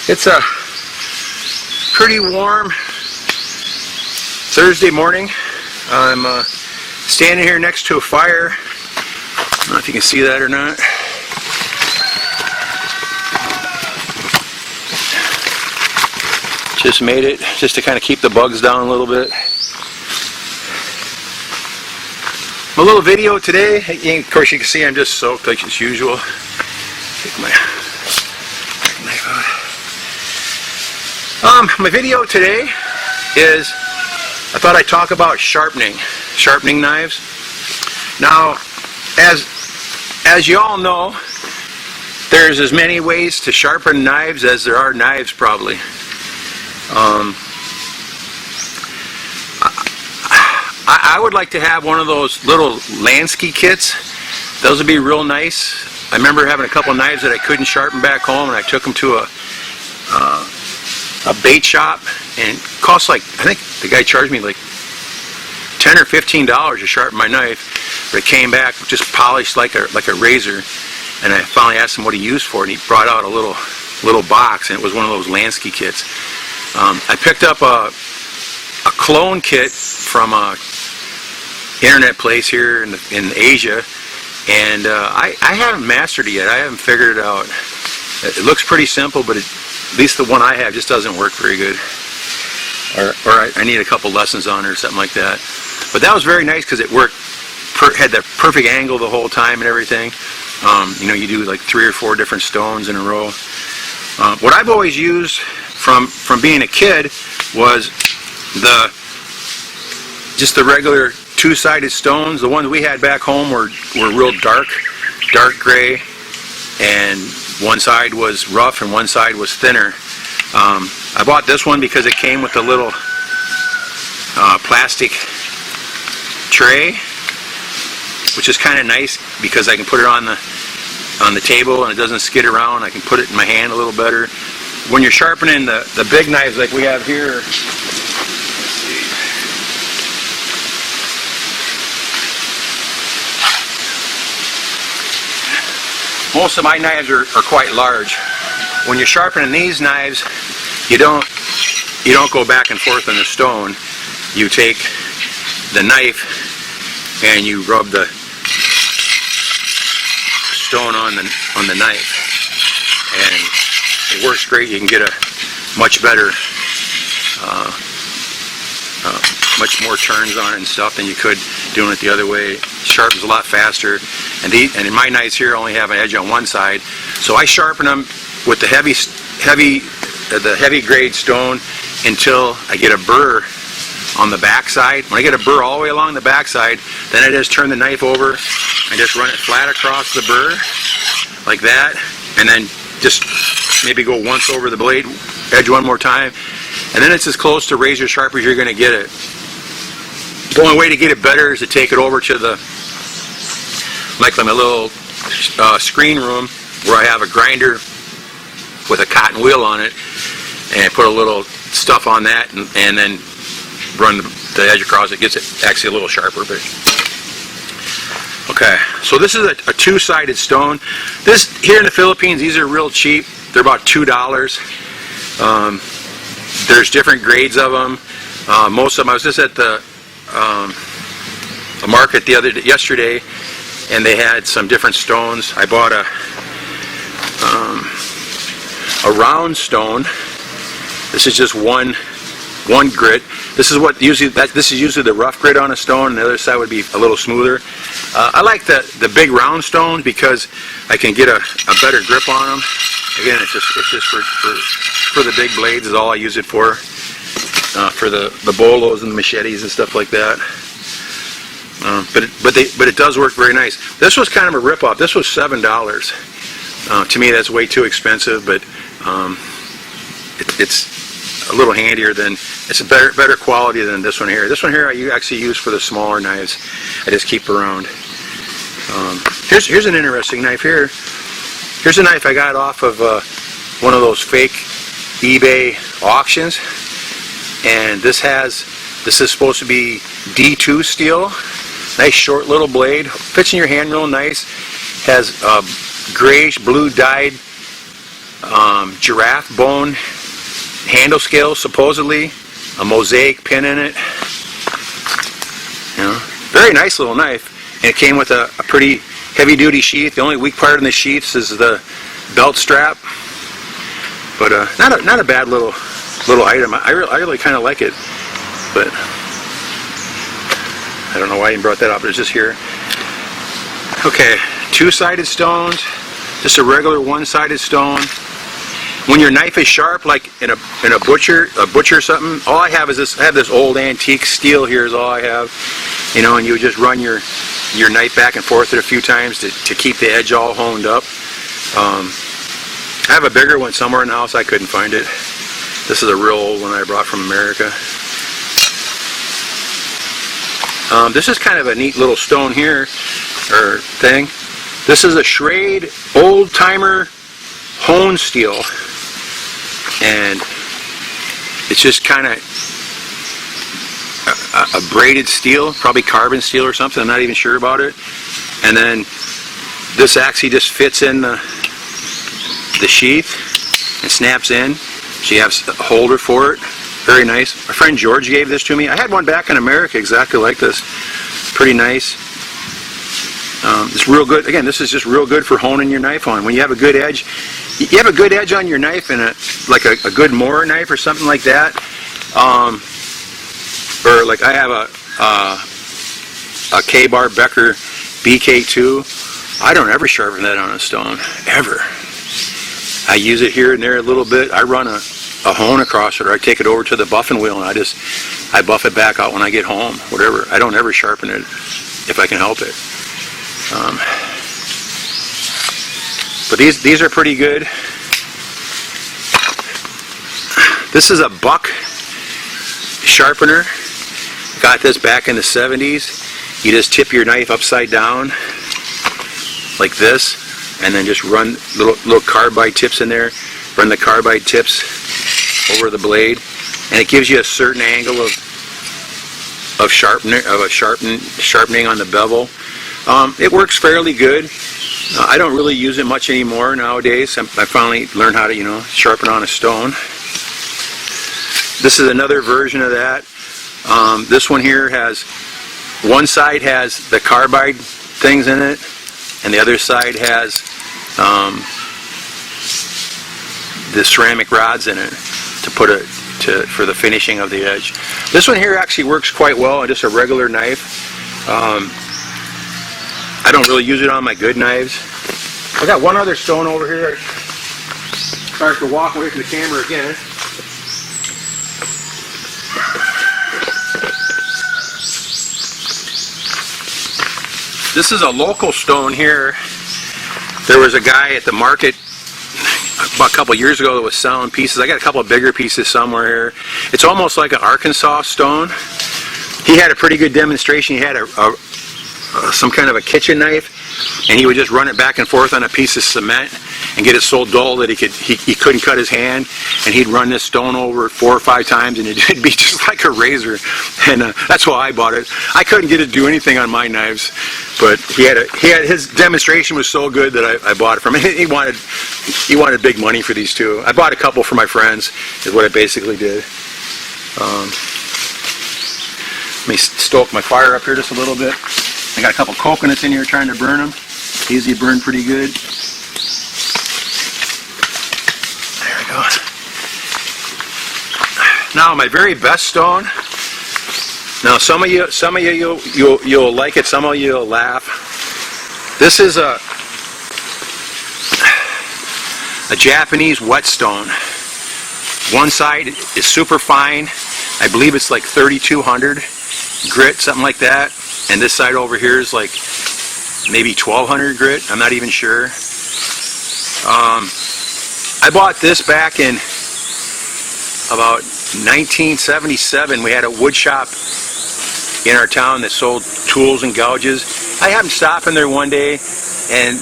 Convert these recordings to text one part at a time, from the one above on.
It's a pretty warm Thursday morning. I'm standing here next to a fire. I don't know if you can see that or not. Just made it just to kind of keep the bugs down a little bit. My little video today, of course you can see I'm just soaked like as usual. Take my knife out. My video today is, I thought I'd talk about sharpening knives. Now, as you all know, there's as many ways to sharpen knives as there are knives probably. I would like to have one of those little Lansky kits. Those would be real nice. I remember having a couple of knives that I couldn't sharpen back home, and I took them to a bait shop, and it cost like, I think the guy charged me like $10 or $15 to sharpen my knife, but it came back just polished like a razor. And I finally asked him what he used for it, and he brought out a little box, and it was one of those Lansky kits. I picked up a clone kit from a internet place here in Asia, and I haven't mastered it yet. I haven't figured it out. It looks pretty simple, but at least the one I have just doesn't work very good. Or I need a couple lessons on it or something like that. But that was very nice because it worked, had that perfect angle the whole time and everything. You know, you do like 3 or 4 different stones in a row. What I've always used from being a kid was just the regular 2-sided stones. The ones we had back home were real dark gray, and one side was rough and one side was thinner. I bought this one because it came with a little plastic tray, which is kind of nice because I can put it on the table and it doesn't skid around. I can put it in my hand a little better. When you're sharpening the big knives like we have here, most of my knives are quite large. When you're sharpening these knives, you don't go back and forth on the stone. You take the knife and you rub the stone on the knife, and it works great. You can get a much better, much more turns on it and stuff than you could doing it the other way. It sharpens a lot faster, and in my knives here only have an edge on one side, so I sharpen them with the heavy grade stone until I get a burr on the back side. When I get a burr all the way along the back side, then I just turn the knife over and just run it flat across the burr like that, and then just maybe go once over the blade edge one more time, and then it's as close to razor sharp as you're going to get it. The only way to get it better is to take it over to my little screen room where I have a grinder with a cotton wheel on it, and I put a little stuff on that, and then run the edge across. It gets it actually a little sharper. But okay, so this is a 2-sided stone. This here in the Philippines, these are real cheap. They're about $2. There's different grades of them. Most of them, I was just at the market yesterday, and they had some different stones. I bought a round stone. This is just one grit. This is usually the rough grit on a stone, and the other side would be a little smoother. I like the big round stones because I can get a better grip on them. Again, it's just for the big blades is all I use it for the bolos and the machetes and stuff like that. But it does work very nice. This was kind of a rip-off. This was $7. To me, that's way too expensive, but it's a little handier than, it's a better quality than this one here. This one here I actually use for the smaller knives. I just keep around. Here's an interesting knife here. Here's a knife I got off of one of those fake eBay auctions, and this is supposed to be D2 steel. Nice short little blade, fits in your hand real nice. Has grayish blue dyed giraffe bone handle scale, supposedly, a mosaic pin in it. You know, very nice little knife. And it came with a pretty heavy-duty sheath. The only weak part in the sheaths is the belt strap. But not a bad little item. I really kind of like it. But I don't know why I even brought that up, but it's just here. Okay, two-sided stones, just a regular one-sided stone. When your knife is sharp, like in a butcher or something, all I have is this. I have this old antique steel here. Is all I have, you know. And you just run your knife back and forth a few times to keep the edge all honed up. I have a bigger one somewhere in the house. I couldn't find it. This is a real old one I brought from America. This is kind of a neat little stone here, or thing. This is a Schrade old-timer hone steel, and it's just kind of a braided steel, probably carbon steel or something. I'm not even sure about it. And then this actually just fits in the sheath and snaps in. So you have a holder for it. Very nice. My friend George gave this to me. I had one back in America exactly like this. Pretty nice. It's real good. Again, this is just real good for honing your knife on. When you have a good edge, you have a good edge on your knife, and like a good Moore knife or something like that. Or like I have a K-Bar Becker BK2. I don't ever sharpen that on a stone, ever. I use it here and there a little bit. I run a hone across it, or I take it over to the buffing wheel and I buff it back out when I get home, whatever. I don't ever sharpen it if I can help it. But these are pretty good. This is a buck sharpener. Got this back in the 70s. You just tip your knife upside down like this, and then just run little carbide tips in there. Run the carbide tips over the blade, and it gives you a certain angle of sharpening on the bevel. It works fairly good. I don't really use it much anymore nowadays. I finally learned how to, sharpen on a stone. This is another version of that. This one here has, one side has the carbide things in it, and the other side has the ceramic rods in it for the finishing of the edge. This one here actually works quite well on just a regular knife. I don't really use it on my good knives. I got one other stone over here. Sorry to walk away from the camera again. This is a local stone here. There was a guy at the market about a couple years ago that was selling pieces. I got a couple of bigger pieces somewhere here. It's almost like an Arkansas stone. He had a pretty good demonstration. He had some kind of a kitchen knife, and he would just run it back and forth on a piece of cement and get it so dull that he couldn't cut his hand, and he'd run this stone over 4 or 5 times, and it'd be just like a razor. And that's why I bought it. I couldn't get it to do anything on my knives, but his demonstration was so good that I bought it from him. He wanted big money for these too. I bought a couple for my friends, is what I basically did. Let me stoke my fire up here just a little bit. I got a couple coconuts in here trying to burn them. Easy to burn pretty good. There we go. Now my very best stone. Now some of you you'll like it. Some of you will laugh. This is a Japanese whetstone. One side is super fine. I believe it's like 3200 grit, something like that. And this side over here is like maybe 1200 grit. I'm not even sure. I bought this back in about 1977. We had a wood shop in our town that sold tools and gouges. I happened to stop in there one day, and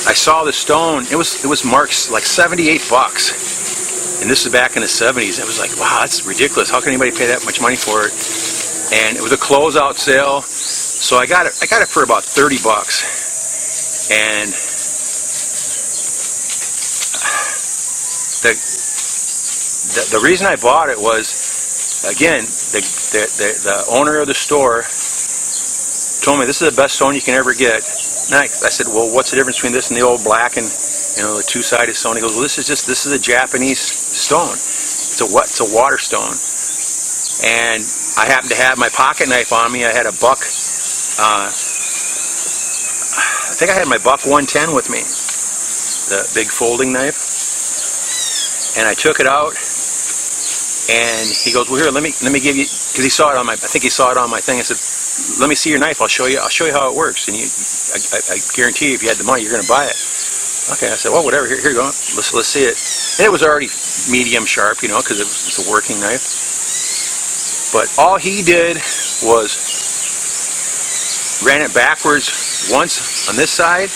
I saw the stone. It was marked like 78 bucks. And this is back in the 70s. It was like, wow, that's ridiculous. How can anybody pay that much money for it? And it was a closeout sale, so I got it for about 30 bucks. And the reason I bought it was, again, the owner of the store told me this is the best stone you can ever get. And I said, well, what's the difference between this and the old black and, you know, the two-sided stone? He goes, well, this is a Japanese stone. It's a water stone. And I happened to have my pocket knife on me. I had a buck. I think I had my buck 110 with me, the big folding knife. And I took it out, and he goes, well, here, let me give you, because he saw it on my, I think he saw it on my thing. I said, let me see your knife. I'll show you how it works. And I guarantee you, if you had the money, you're going to buy it. Okay, I said, well, whatever. Here you go. Let's see it. And it was already medium sharp, you know, because it's a working knife. But all he did was ran it backwards once on this side,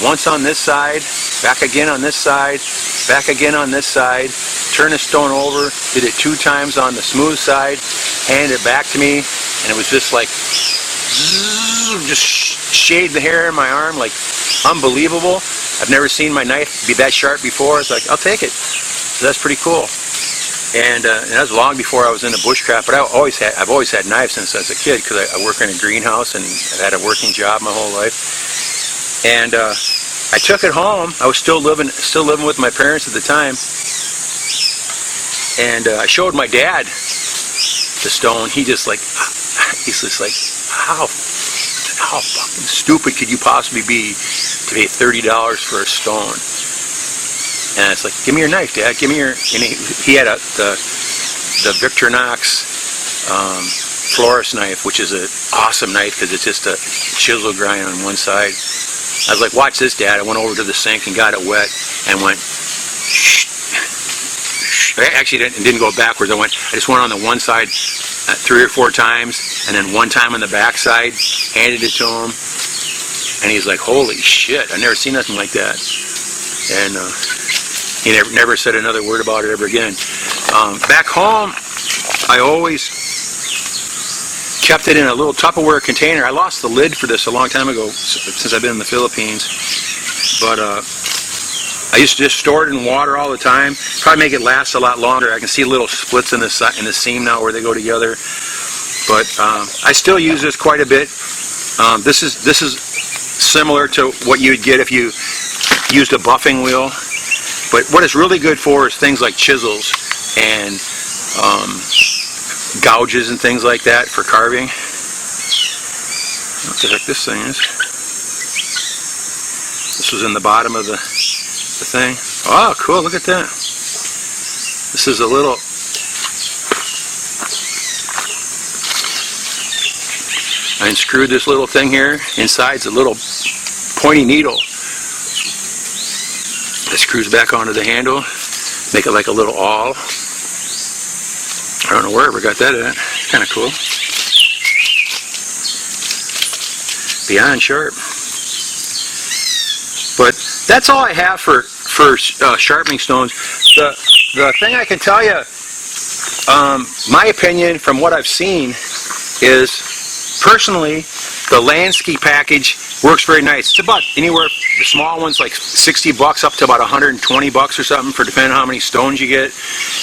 once on this side, back again on this side, back again on this side, turn the stone over, did it 2 times on the smooth side, handed it back to me, and it was just like, just shaved the hair in my arm, like unbelievable. I've never seen my knife be that sharp before. It's like, I'll take it. So that's pretty cool. And that was long before I was into bushcraft, but I've always had knives since I was a kid, because I work in a greenhouse and I've had a working job my whole life. And I took it home. I was still living with my parents at the time, and I showed my dad the stone. He's just like, how fucking stupid could you possibly be to pay $30 for a stone? And it's like, give me your knife, Dad. Give me your. And he had the Victorinox florist knife, which is an awesome knife because it's just a chisel grind on one side. I was like, watch this, Dad. I went over to the sink and got it wet and went. Actually, it didn't go backwards. I just went on the one side 3 or 4 times, and then 1 time on the back side. Handed it to him, and he's like, holy shit! I've never seen nothing like that. And he never said another word about it ever again. Back home, I always kept it in a little Tupperware container. I lost the lid for this a long time ago, since I've been in the Philippines. But I used to just store it in water all the time. Probably make it last a lot longer. I can see little splits in the seam now where they go together. But I still use this quite a bit. This is similar to what you would get if you used a buffing wheel. But what it's really good for is things like chisels and gouges and things like that for carving. What the heck this thing is? This was in the bottom of the thing. Oh, cool, look at that. This is a little... I unscrewed this little thing here. Inside's a little pointy needle. It screws back onto the handle, make it like a little awl. I don't know wherever I got that at. It's kind of cool. Beyond sharp. But that's all I have for sharpening stones. The thing I can tell you, my opinion from what I've seen is, personally, the Lansky package works very nice. It's about anywhere, the small one's like $60 up to about $120 or something, for depending on how many stones you get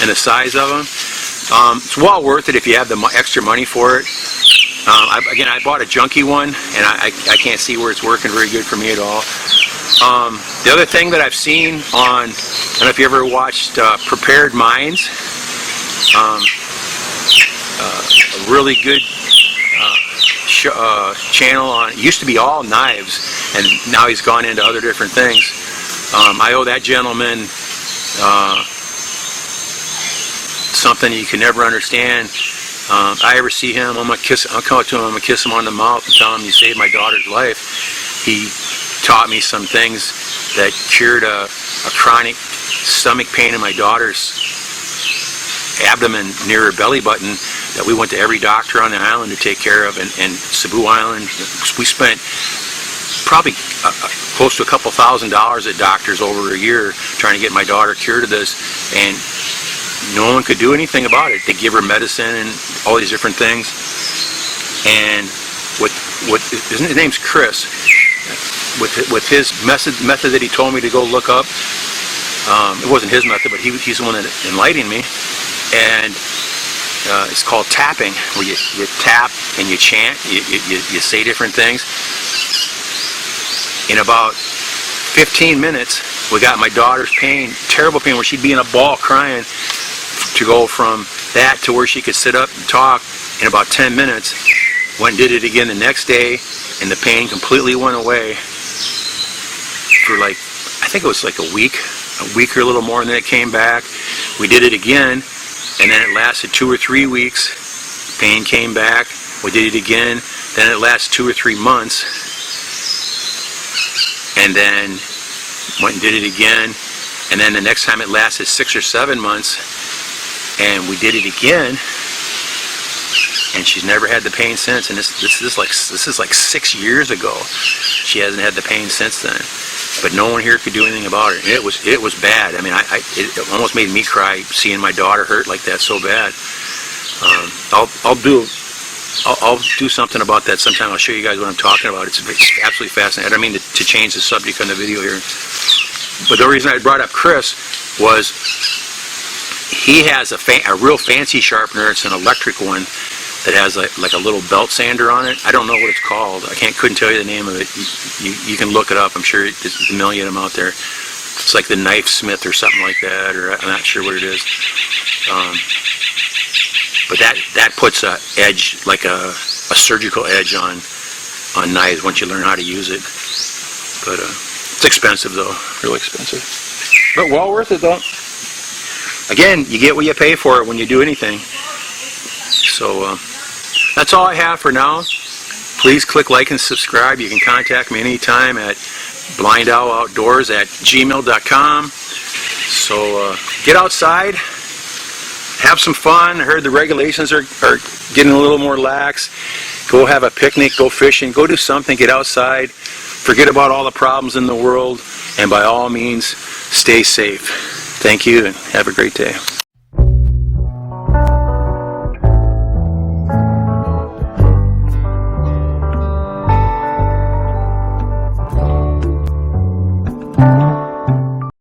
and the size of them. It's well worth it if you have the extra money for it. Again, I bought a junky one, and I can't see where it's working very good for me at all. The other thing that I've seen on, I don't know if you ever watched Prepared Minds, a really good channel on, it used to be all knives, and now he's gone into other different things. I owe that gentleman something you can never understand. I ever see him, I'll come up to him, I'm gonna kiss him on the mouth and tell him you saved my daughter's life. He taught me some things that cured a chronic stomach pain in my daughter's abdomen near her belly button that we went to every doctor on the island to take care of. And Cebu Island, we spent probably close to a couple $1,000 at doctors over a year trying to get my daughter cured of this, and no one could do anything about it. They give her medicine and all these different things. And his name's Chris. With his method that he told me to go look up, It wasn't his method, but he's the one that enlightened me. And it's called tapping, where you tap and you chant, you say different things. In about 15 minutes, we got my daughter's pain, terrible pain, where she'd be in a ball crying, to go from that to where she could sit up and talk in about 10 minutes. Went and did it again the next day, and the pain completely went away for like, I think it was like a week or a little more, and then it came back. We did it again, and then it lasted 2 or 3 weeks. Pain came back. We did it again. Then it lasted 2 or 3 months, and then went and did it again. And then the next time it lasted 6 or 7 months, and we did it again. And she's never had the pain since. And this is like 6 years ago. She hasn't had the pain since then. But no one here could do anything about it. And it was bad. I mean, it almost made me cry seeing my daughter hurt like that so bad. I'll do something about that sometime. I'll show you guys what I'm talking about. It's absolutely fascinating. I don't mean to change the subject on the video here. But the reason I brought up Chris was he has a real fancy sharpener. It's an electric one that has like a little belt sander on it. I don't know what it's called. I couldn't tell you the name of it. You can look it up. I'm sure there's a million of them out there. It's like the Knife Smith or something like that, or I'm not sure what it is. But that puts a edge, like a surgical edge on knives once you learn how to use it. But it's expensive though, really expensive. But well worth it though. Again, you get what you pay for it when you do anything. So that's all I have for now. Please click like and subscribe. You can contact me anytime at blindowloutdoors@gmail.com. So get outside, have some fun. I heard the regulations are getting a little more lax. Go have a picnic, go fishing, go do something, get outside. Forget about all the problems in the world, and by all means, stay safe. Thank you, and have a great day.